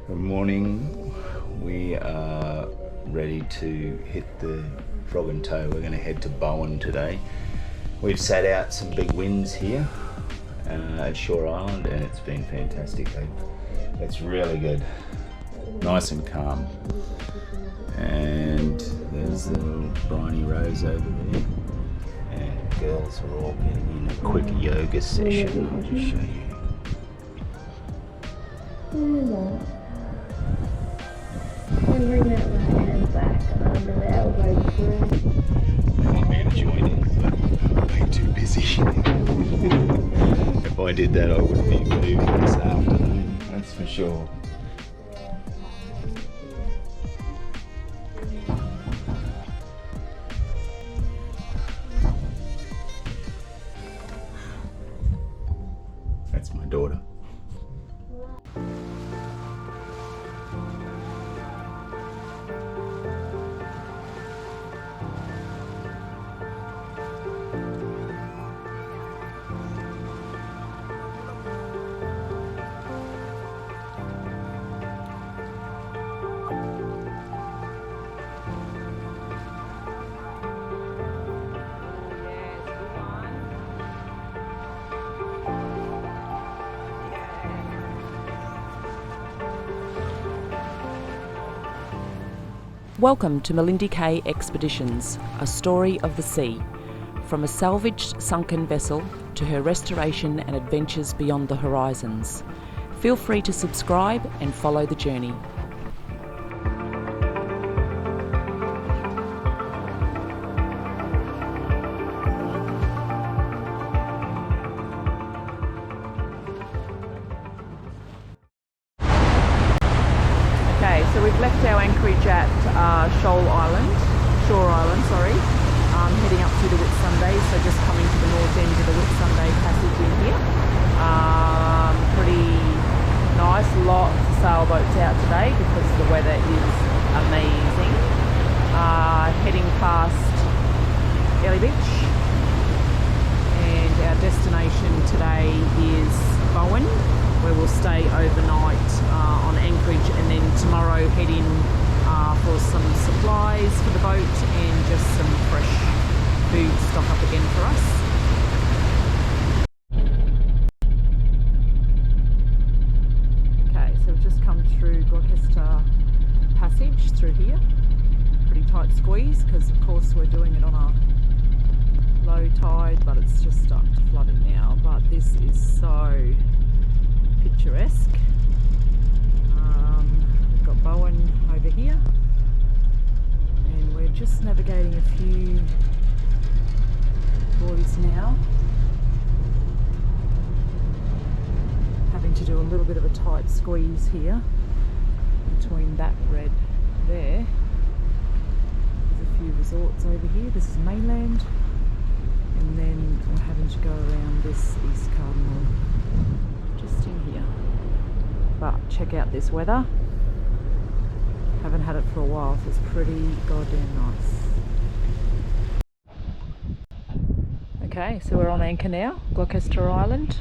Good morning. We are ready to hit the frog and toe. We're going to head to Bowen today. We've sat out some big winds here at Shore Island and it's been fantastic. It's really good. Nice and calm. And there's the little briny rose over there. And the girls are all getting in a quick yoga session. I'll just show you. And bring that right hand back under the elbow through. I might be able to join in, but I'm way too busy. If I did that, I wouldn't be moving this afternoon, that's for sure. That's my daughter. Welcome to Malindi K Expeditions, a story of the sea. From a salvaged, sunken vessel to her restoration and adventures beyond the horizons. Feel free to subscribe and follow the journey. Okay, so we've left our anchorage at Shore Island, heading up to the Whitsunday, so just coming to the north end of the Whitsunday passage in here. Pretty nice, lots of sailboats out today because the weather is amazing. Heading past Early Beach, and our destination today is Bowen, where we'll stay overnight on anchorage, and then tomorrow head in for some supplies for the boat and just some fresh food stock up again for us. Okay, so we've just come through Glocester passage through here. Pretty tight squeeze because of course we're doing it on a low tide, but it's just starting to flood in now. But this is so picturesque. We've got Bowen over here, and we're just navigating a few buoys now, having to do a little bit of a tight squeeze here between that red there. There's a few resorts over here. This is mainland, and then we're having to go around this East Cardinal just in here. But check out this weather. Haven't had it for a while, so it's pretty goddamn nice. Okay, so we're on anchor now, Glocester Island.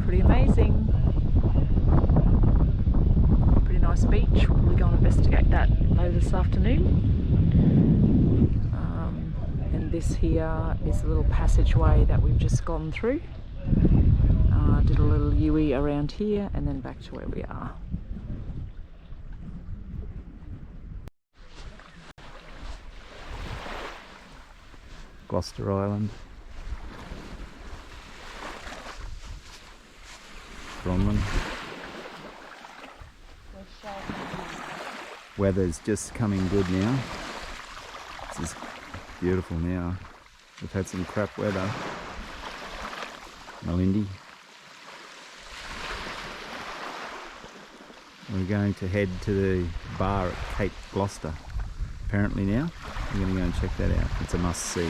Pretty amazing. Pretty nice beach. We'll probably go and investigate that later this afternoon. And this here is a little passageway that we've just gone through. Did a little U-ey around here and then back to where we are. Gloucester Island. Bronwyn. Weather's just coming good now. This is beautiful now. We've had some crap weather. Malindi. We're going to head to the bar at Cape Gloucester apparently now. I'm going to go and check that out. It's a must see.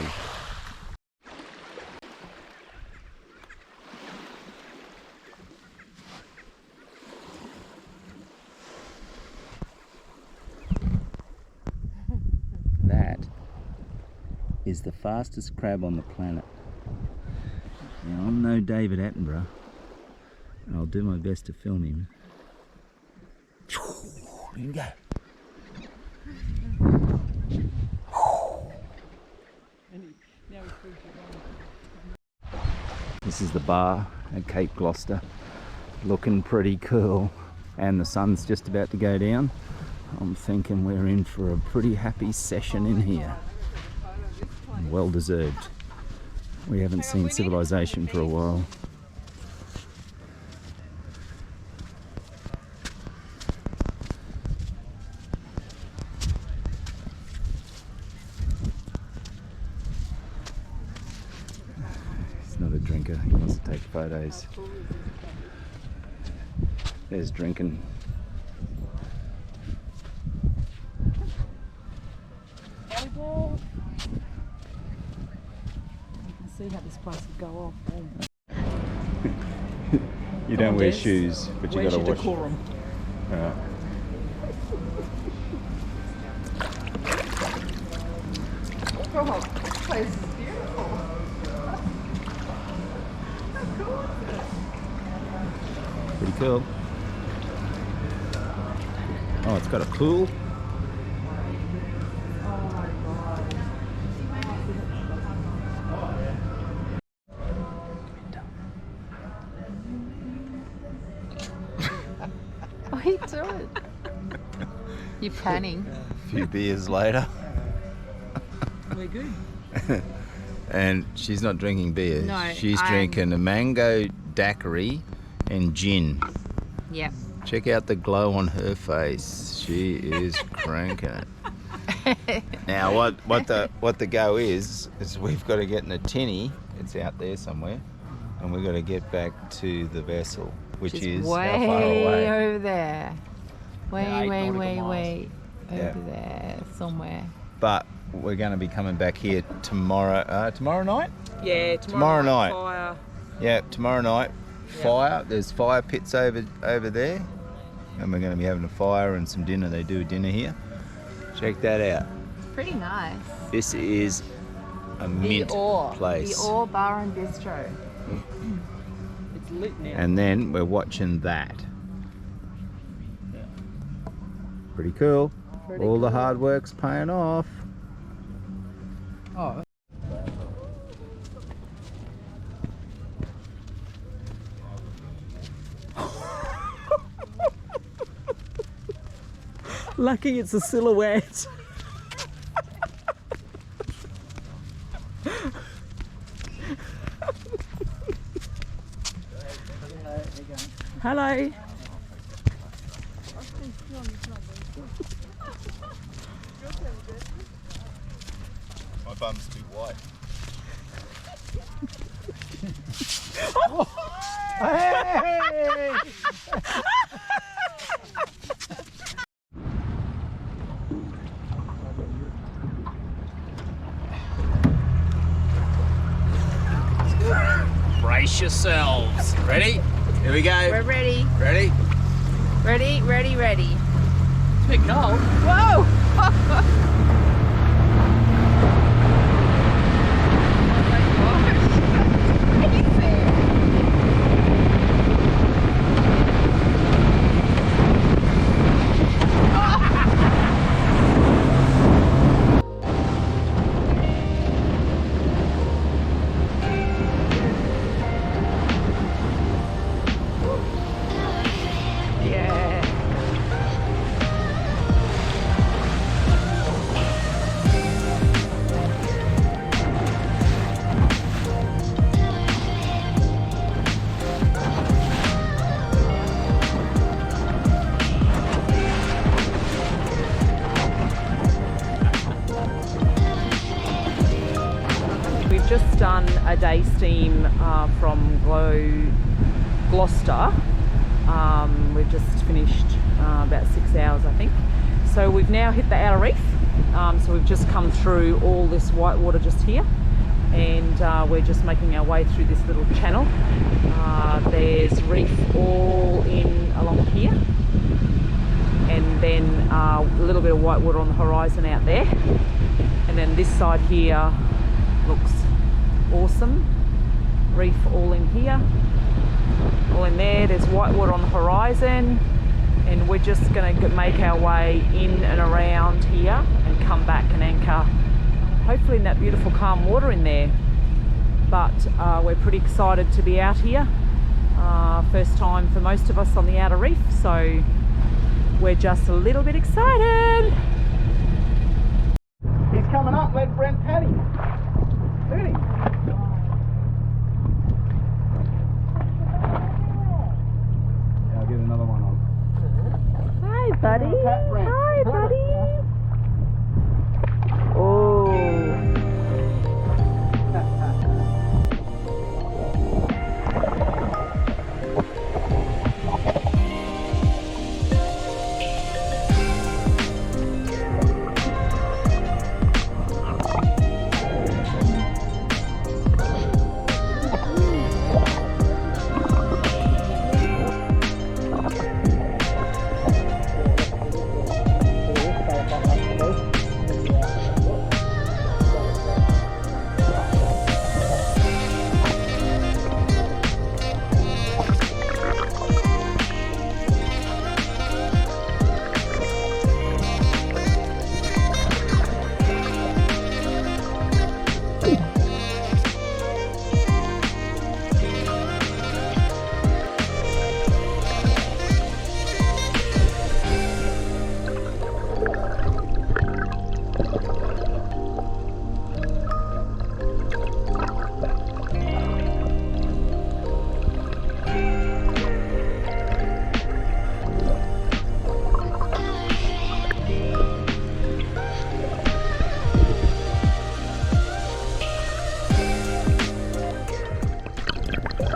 That is the fastest crab on the planet. Now I'm no David Attenborough, and I'll do my best to film him, You go. This is the bar at Cape Gloucester, looking pretty cool, and the sun's just about to go down. I'm thinking we're in for a pretty happy session in here. Well deserved. We haven't seen civilization for a while. He's not a drinker, he wants to take photos. There's drinking. Volleyball. You can see how this place would go off. You don't wear shoes, but you gotta wash. Decorum. Alright. Oh, this place is beautiful. How cool is it? Pretty cool. Oh, it's got a pool. What are you doing? You're panning. A few beers later. We're good. And she's not drinking beer. No, she's I'm- drinking a mango daiquiri and gin. Yep. Check out the glow on her face. She is cranking it. Now, what the go is we've got to get in a tinny. It's out there somewhere, and we've got to get back to the vessel, which is way how far away? over there. Way, Yeah, 8 way, nautical way, miles. way Yeah. over there somewhere. But we're going to be coming back here tomorrow. Tomorrow night? Yeah, Tomorrow night. Fire. Yeah, tomorrow night. Fire. There's fire pits over there, and we're going to be having a fire and some dinner. They do dinner here. Check that out. Pretty nice. This is a mint place. The Ore Bar and Bistro. It's lit now. And then we're watching that. Pretty cool. All the hard work's paying off. Oh. Lucky it's a silhouette. Hello. My bum's too white. Hey! Brace yourselves. Ready? Here we go. We're ready. Ready? Ready, ready, ready. It's a bit cold. Whoa! We've just done a day steam from Gloucester. We've just finished about 6 hours, I think. So we've now hit the outer reef. So we've just come through all this white water just here, and we're just making our way through this little channel. There's reef all in along here, and then a little bit of white water on the horizon out there, and then this side here looks awesome. Reef all in here, all in there. There's white water on the horizon, and we're just going to make our way in and around here and come back and anchor, hopefully in that beautiful calm water in there. But we're pretty excited to be out here. First time for most of us on the outer reef, so we're just a little bit excited. He's coming up, let Brent pat him. Look at him. Yeah, I'll get another one on. Hi, buddy. Pat Brent. Hi, buddy. Oh.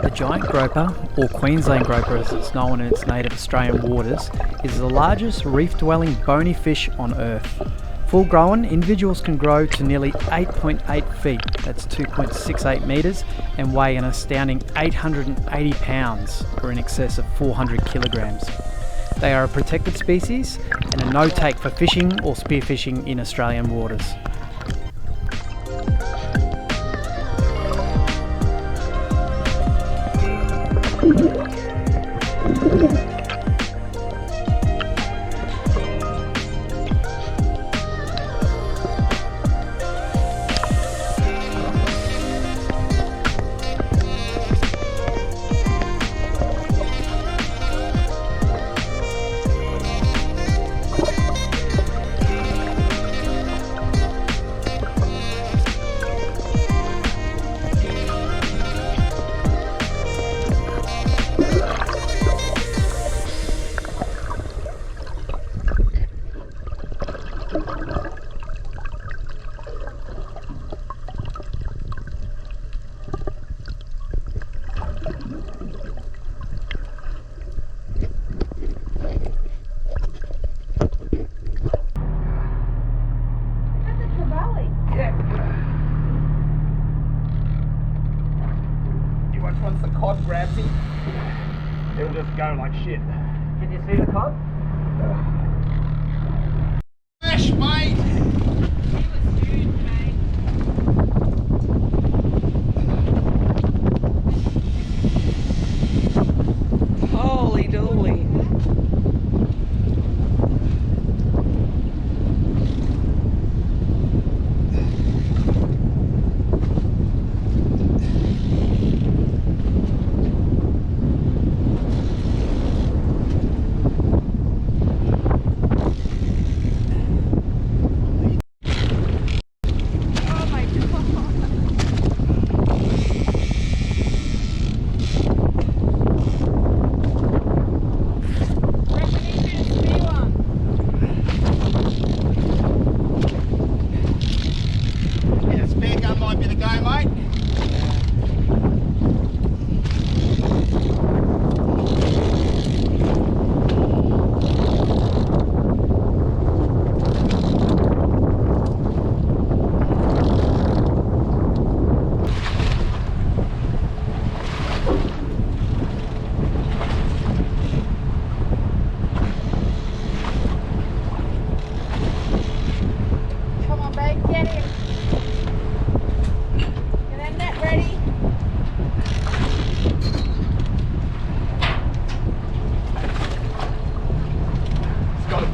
The giant groper, or Queensland groper as it's known in its native Australian waters, is the largest reef-dwelling bony fish on Earth. Full grown, individuals can grow to nearly 8.8 feet, that's 2.68 metres, and weigh an astounding 880 pounds, or in excess of 400 kilograms. They are a protected species and a no-take for fishing or spearfishing in Australian waters. Once the cod grabs him, he'll just go like shit. Can you see the cod? Fresh, mate! Holy dooly.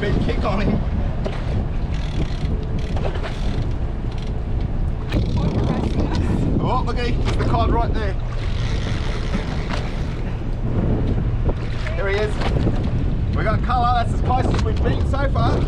big kick on him. Oh, look at him. There's the cod right there. Here he is. We got colour. That's as close as we've been so far.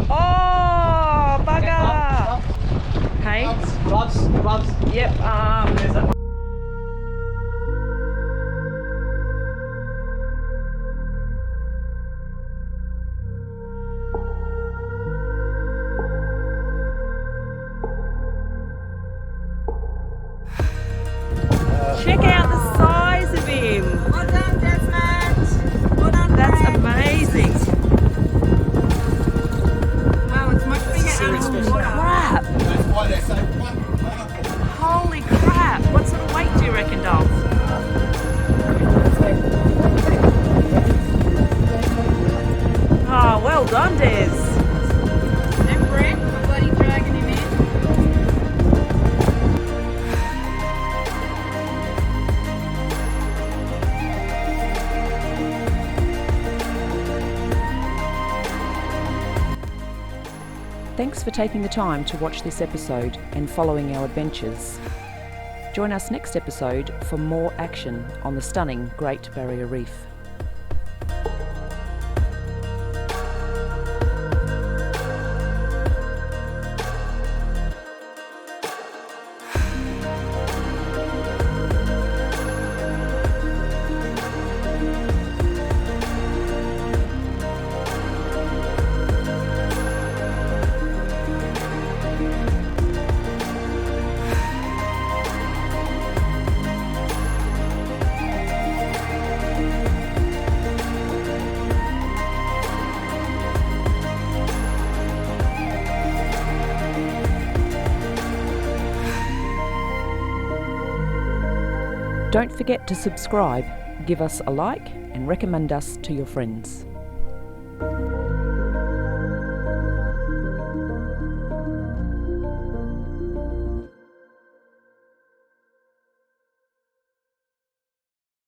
Oh, bugger! Hey? Gloves. Yep, there's that one. Check out the size of him. Well done, Desmond. Well done, That's Greg. amazing. Wow, it's much bigger out of the water. Crap. That's why they say one. Holy crap. What sort of weight do you reckon, Dom? Oh, well done, Des. And Greg for bloody dragging him in. Thanks for taking the time to watch this episode and following our adventures. Join us next episode for more action on the stunning Great Barrier Reef. Don't forget to subscribe, give us a like and recommend us to your friends.